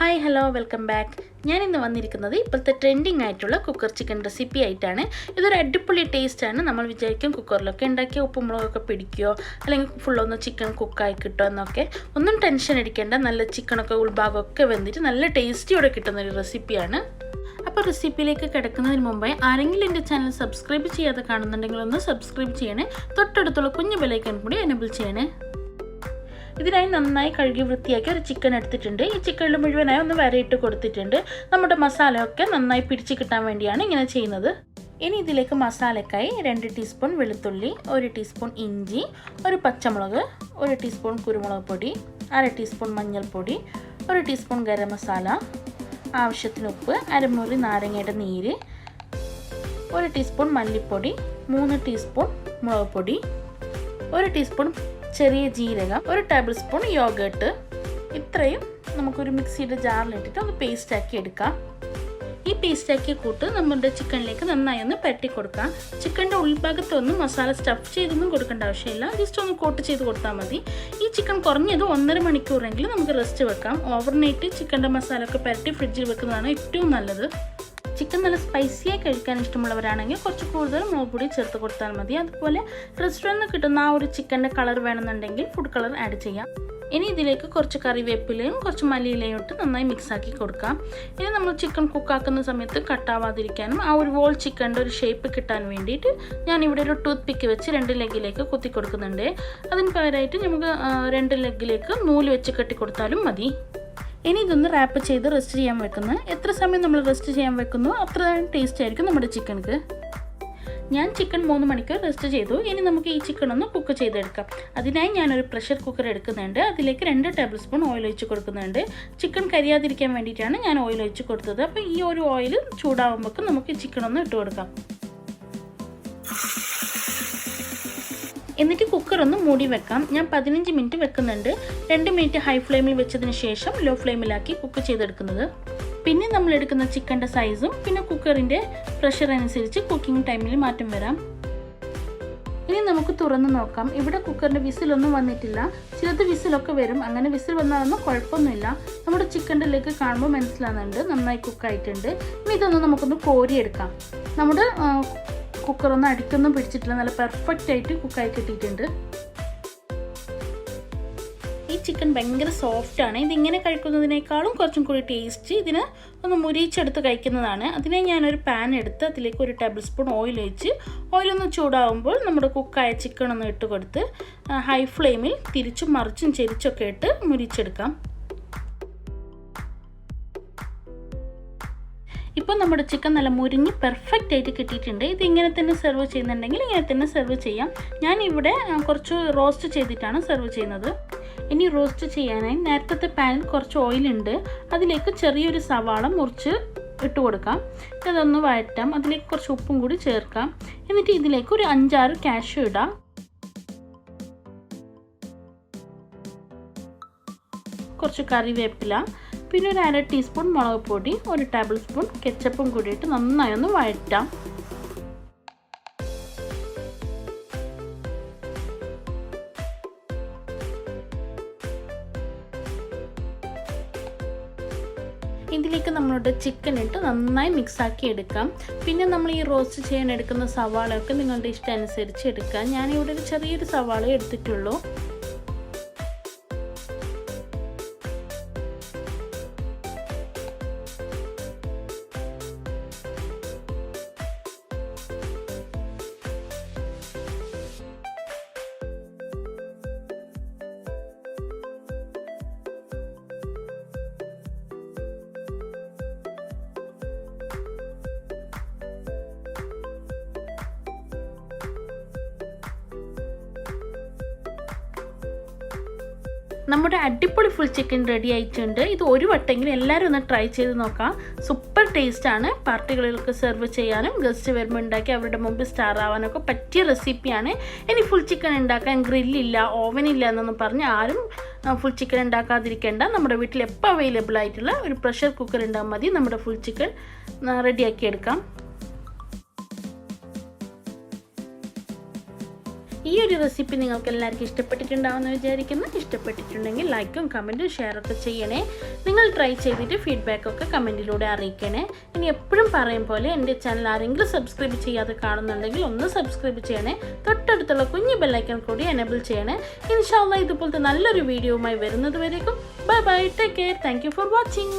Hi hello welcome back. ഞാൻ ഇന്ന് വന്നിരിക്കുന്നത് ഇപ്പോഴത്തെ ട്രെൻഡിങ് ആയിട്ടുള്ള കുക്കർ ചിക്കൻ റെസിപ്പി ആയിട്ടാണ്. ഇതൊരു അടിപൊളി ടേസ്റ്റാണ്. നമ്മൾ വിചാരിക്കും കുക്കറിലൊക്കെ ഉണ്ടാക്കിയ ഉപ്പുമുളകൊക്കെ പിടിക്കുകയോ അല്ലെങ്കിൽ ഫുള്ളൊന്ന് ചിക്കൻ കുക്കായി കിട്ടുമോ എന്നൊക്കെ. ഒന്നും ടെൻഷൻ അടിക്കേണ്ട, നല്ല ചിക്കനൊക്കെ ഉൾഭാഗമൊക്കെ വെന്തിട്ട് നല്ല ടേസ്റ്റിയോടെ കിട്ടുന്നൊരു റെസിപ്പിയാണ്. അപ്പോൾ റെസിപ്പിയിലേക്ക് കിടക്കുന്നതിന് മുമ്പേ ആരെങ്കിലും എൻ്റെ ചാനൽ സബ്സ്ക്രൈബ് ചെയ്യാതെ കാണുന്നുണ്ടെങ്കിൽ ഒന്ന് സബ്സ്ക്രൈബ് ചെയ്യണേ. തൊട്ടടുത്തുള്ള കുഞ്ഞു ബെലൈക്കൺ കൂടി എനേബിൾ ചെയ്യണേ. ഇതിനായി നന്നായി കഴുകി വൃത്തിയാക്കി ഒരു ചിക്കൻ എടുത്തിട്ടുണ്ട്. ഈ ചിക്കനിൽ മുഴുവനായി ഒന്ന് വരയിട്ട് കൊടുത്തിട്ടുണ്ട്. നമ്മുടെ മസാലയൊക്കെ നന്നായി പിടിച്ച് കിട്ടാൻ വേണ്ടിയാണ് ഇങ്ങനെ ചെയ്യുന്നത്. ഇനി ഇതിലേക്ക് മസാലക്കായി 2 ടീസ്പൂൺ വെളുത്തുള്ളി, 1 ടീസ്പൂൺ ഇഞ്ചി, ഒരു പച്ചമുളക്, 1 ടീസ്പൂൺ കുരുമുളക് പൊടി, 1/2 ടീസ്പൂൺ മഞ്ഞൾപ്പൊടി, 1 ടീസ്പൂൺ ഗരം മസാല, ആവശ്യത്തിന് ഉപ്പ്, അരമുറി നാരങ്ങയുടെ നീര്, 1 ടീസ്പൂൺ മല്ലിപ്പൊടി, 3 ടീസ്പൂൺ മുളക് പൊടി, 1 ടീസ്പൂൺ ചെറിയ ജീരകം, 1 ടേബിൾ സ്പൂൺ യോഗേർട്ട്. ഇത്രയും നമുക്കൊരു മിക്സിയുടെ ജാറിലിട്ടിട്ട് ഒന്ന് പേസ്റ്റാക്കി എടുക്കാം. ഈ പേസ്റ്റാക്കിയ കൂട്ട് നമ്മുടെ ചിക്കനിലേക്ക് നന്നായി ഒന്ന് പരട്ടി കൊടുക്കാം. ചിക്കൻ്റെ ഉൾഭാഗത്തൊന്നും മസാല സ്റ്റഫ് ചെയ്തൊന്നും കൊടുക്കേണ്ട ആവശ്യമില്ല. ജസ്റ്റ് ഒന്ന് കോട്ട് ചെയ്ത് കൊടുത്താൽ മതി. ഈ ചിക്കൻ കുറഞ്ഞത് 1.5 മണിക്കൂറെങ്കിലും നമുക്ക് റെസ്റ്റ് വെക്കാം. ഓവർനൈറ്റ് ചിക്കൻ്റെ മസാല ഒക്കെ പരട്ടി ഫ്രിഡ്ജിൽ വെക്കുന്നതാണ് ഏറ്റവും നല്ലത്. ചിക്കൻ നല്ല സ്പൈസിയായി കഴിക്കാൻ ഇഷ്ടമുള്ളവരാണെങ്കിൽ കുറച്ച് കൂടുതൽ മുളക് പൊടി ചേർത്ത് കൊടുത്താൽ മതി. അതുപോലെ റെസ്റ്റോറൻറ്റിൽ കിട്ടുന്ന ആ ഒരു ചിക്കൻ്റെ കളർ വേണമെന്നുണ്ടെങ്കിൽ ഫുഡ് കളർ ആഡ് ചെയ്യാം. ഇനി ഇതിലേക്ക് കുറച്ച് കറിവേപ്പിലയും കുറച്ച് മല്ലിയിലയും ഇട്ട് നന്നായി മിക്സാക്കി കൊടുക്കാം. ഇനി നമ്മൾ ചിക്കൻ കുക്കാക്കുന്ന സമയത്ത് കട്ടാവാതിരിക്കാനും ആ ഒരു വോൾ ചിക്കൻ്റെ ഒരു ഷേപ്പ് കിട്ടാൻ വേണ്ടിയിട്ട് ഞാനിവിടെ ഒരു ടൂത്ത് പിക്ക് വെച്ച് 2 ലെഗിലേക്ക് കുത്തി കൊടുക്കുന്നുണ്ട്. അതിന് പകരമായിട്ട് നമുക്ക് 2 ലെഗിലേക്ക് നൂല് വെച്ച് കെട്ടി കൊടുത്താലും മതി. ഇനി ഇതൊന്ന് റാപ്പ് ചെയ്ത് റെസ്റ്റ് ചെയ്യാൻ വെക്കുന്നത്. എത്ര സമയം നമ്മൾ റെസ്റ്റ് ചെയ്യാൻ വെക്കുന്നു അത്ര ടേസ്റ്റ് ആയിരിക്കും നമ്മുടെ ചിക്കൻക്ക്. ഞാൻ ചിക്കൻ 3 മണിക്കൂർ റെസ്റ്റ് ചെയ്തു. ഇനി നമുക്ക് ഈ ചിക്കൻ ഒന്ന് കുക്ക് ചെയ്തെടുക്കാം. അതിനായി ഞാനൊരു പ്രഷർ കുക്കർ എടുക്കുന്നുണ്ട്. അതിലേക്ക് 2 ടേബിൾ സ്പൂൺ ഓയിൽ ഒഴിച്ച് കൊടുക്കുന്നുണ്ട്. ചിക്കൻ കരിയാതിരിക്കാൻ വേണ്ടിയിട്ടാണ് ഞാൻ ഓയിൽ ഒഴിച്ച് കൊടുത്തത്. അപ്പോൾ ഈ ഒരു ഓയിൽ ചൂടാകുമ്പോൾ നമുക്ക് ചിക്കൻ ഒന്ന് ഇട്ട് കൊടുക്കാം. എന്നിട്ട് കുക്കർ ഒന്ന് മൂടി വെക്കാം. ഞാൻ 15 മിനിറ്റ് വെക്കുന്നുണ്ട്. 2 മിനിറ്റ് ഹൈ ഫ്ലെയിമിൽ വെച്ചതിന് ശേഷം ലോ ഫ്ലെയിമിലാക്കി കുക്ക് ചെയ്തെടുക്കുന്നത്. പിന്നെ നമ്മൾ എടുക്കുന്ന ചിക്കൻ്റെ സൈസും പിന്നെ കുക്കറിൻ്റെ പ്രഷർ അനുസരിച്ച് കുക്കിംഗ് ടൈമിൽ മാറ്റം വരാം. ഇനി നമുക്ക് തുറന്ന് നോക്കാം. ഇവിടെ കുക്കറിൻ്റെ വിസിലൊന്നും വന്നിട്ടില്ല. ചിലത് വിസിലൊക്കെ വരും. അങ്ങനെ വിസിൽ വന്നാലൊന്നും കുഴപ്പമൊന്നുമില്ല. നമ്മുടെ ചിക്കൻ്റെ ലെഗ് കാണുമ്പോൾ മനസ്സിലാകുന്നുണ്ട് നന്നായി കുക്കായിട്ടുണ്ട്. ഇനി ഇതൊന്ന് നമുക്കൊന്ന് കോരിയെടുക്കാം. നമ്മുടെ കുക്കറൊന്നും അടിക്കൊന്നും പിടിച്ചിട്ടില്ല. നല്ല പെർഫെക്റ്റ് ആയിട്ട് കുക്കായി കിട്ടിയിട്ടുണ്ട്. ഈ ചിക്കൻ ഭയങ്കര സോഫ്റ്റാണ്. ഇതിങ്ങനെ കഴിക്കുന്നതിനേക്കാളും കുറച്ചും കൂടി ടേസ്റ്റ് ഇതിന് ഒന്ന് മുരിച്ചെടുത്ത് കഴിക്കുന്നതാണ്. അതിനെ ഞാനൊരു പാൻ എടുത്ത് അതിലേക്ക് 1 ടേബിൾ സ്പൂൺ ഓയിൽ ഒഴിച്ച് ഓയിലൊന്ന് ചൂടാകുമ്പോൾ നമ്മുടെ കുക്കായ ചിക്കൻ ഒന്ന് ഇട്ട് കൊടുത്ത് ഹൈ ഫ്ലെയിമിൽ തിരിച്ചും മറിച്ചും ചെരിച്ചൊക്കെ ഇട്ട് മുരിച്ചെടുക്കാം. ഇപ്പോൾ നമ്മുടെ ചിക്കൻ നല്ല മുരിഞ്ഞ് പെർഫെക്റ്റ് ആയിട്ട് കിട്ടിയിട്ടുണ്ട്. ഇത് ഇങ്ങനെ തന്നെ സെർവ് ചെയ്യുന്നുണ്ടെങ്കിൽ ഇങ്ങനെ തന്നെ സെർവ് ചെയ്യാം. ഞാൻ ഇവിടെ കുറച്ച് റോസ്റ്റ് ചെയ്തിട്ടാണ് സെർവ് ചെയ്യുന്നത്. ഇനി റോസ്റ്റ് ചെയ്യാനായി നേരത്തെ പാനിൽ കുറച്ച് ഓയിലുണ്ട്. അതിലേക്ക് ചെറിയൊരു സവാള മുറിച്ച് ഇട്ട് കൊടുക്കാം. അതൊന്ന് വഴറ്റാം. അതിലേക്ക് കുറച്ച് ഉപ്പും കൂടി ചേർക്കാം. എന്നിട്ട് ഇതിലേക്ക് ഒരു 5-6 കാഷ്യൂ ഇടാം. കുറച്ച് കറിവേപ്പില, പിന്നെ ഒരു 1/2 ടീസ്പൂൺ മുളക് പൊടി, 1 ടേബിൾ സ്പൂൺ കെച്ചപ്പും കൂടിയിട്ട് നന്നായി ഒന്ന് വഴറ്റാം. ഇതിലേക്ക് നമ്മളുടെ ചിക്കൻ ഇട്ട് നന്നായി മിക്സാക്കി എടുക്കാം. പിന്നെ നമ്മൾ ഈ റോസ്റ്റ് ചെയ്യാൻ എടുക്കുന്ന സവാളയൊക്കെ നിങ്ങളുടെ ഇഷ്ടം അനുസരിച്ച് എടുക്കാം. ഞാനിവിടെ ഒരു ചെറിയൊരു സവാള എടുത്തിട്ടുള്ളൂ. നമ്മുടെ അടിപൊളി ഫുൾ ചിക്കൻ റെഡി ആയിട്ടുണ്ട്. ഇത് ഒരു വട്ടെങ്കിലും എല്ലാവരും ഒന്ന് ട്രൈ ചെയ്ത് നോക്കാം. സൂപ്പർ ടേസ്റ്റാണ്. പാർട്ടികൾക്ക് സെർവ് ചെയ്യാനും ഗസ്റ്റ് വരുമ്പോൾ ഉണ്ടാക്കി അവരുടെ മുമ്പിൽ സ്റ്റാർ ആവാനൊക്കെ പറ്റിയ റെസിപ്പിയാണ്. ഇനി ഫുൾ ചിക്കൻ ഉണ്ടാക്കാൻ ഗ്രില്ലില്ല, ഓവനില്ല എന്നൊന്നും പറഞ്ഞ് ആരും ഫുൾ ചിക്കൻ ഉണ്ടാക്കാതിരിക്കേണ്ട. നമ്മുടെ വീട്ടിൽ എപ്പോൾ അവൈലബിൾ ആയിട്ടുള്ള ഒരു പ്രഷർ കുക്കർ ഉണ്ടാകാൻ മതി നമ്മുടെ ഫുൾ ചിക്കൻ റെഡിയാക്കി എടുക്കാം. ഈ ഒരു റെസിപ്പി നിങ്ങൾക്ക് എല്ലാവർക്കും ഇഷ്ടപ്പെട്ടിട്ടുണ്ടാവുമെന്ന് വിചാരിക്കുന്നു. ഇഷ്ടപ്പെട്ടിട്ടുണ്ടെങ്കിൽ ലൈക്കും കമൻറ്റും ഷെയറൊക്കെ ചെയ്യണേ. നിങ്ങൾ ട്രൈ ചെയ്തിട്ട് ഫീഡ്ബാക്കൊക്കെ കമൻറ്റിലൂടെ അറിയിക്കണേ. ഇനി എപ്പോഴും പറയും പോലെ എൻ്റെ ചാനൽ ആരെങ്കിലും സബ്സ്ക്രൈബ് ചെയ്യാതെ കാണുന്നുണ്ടെങ്കിൽ ഒന്ന് സബ്സ്ക്രൈബ് ചെയ്യണേ. തൊട്ടടുത്തുള്ള കുഞ്ഞു ബെല്ലൈക്കൺ കൂടി എനേബിൾ ചെയ്യണേ. ഇൻഷാ അല്ലാഹ് ഇതുപോലത്തെ നല്ലൊരു വീഡിയോയുമായി വരുന്നത് വരേക്കും bye bye, take care, thank you for watching.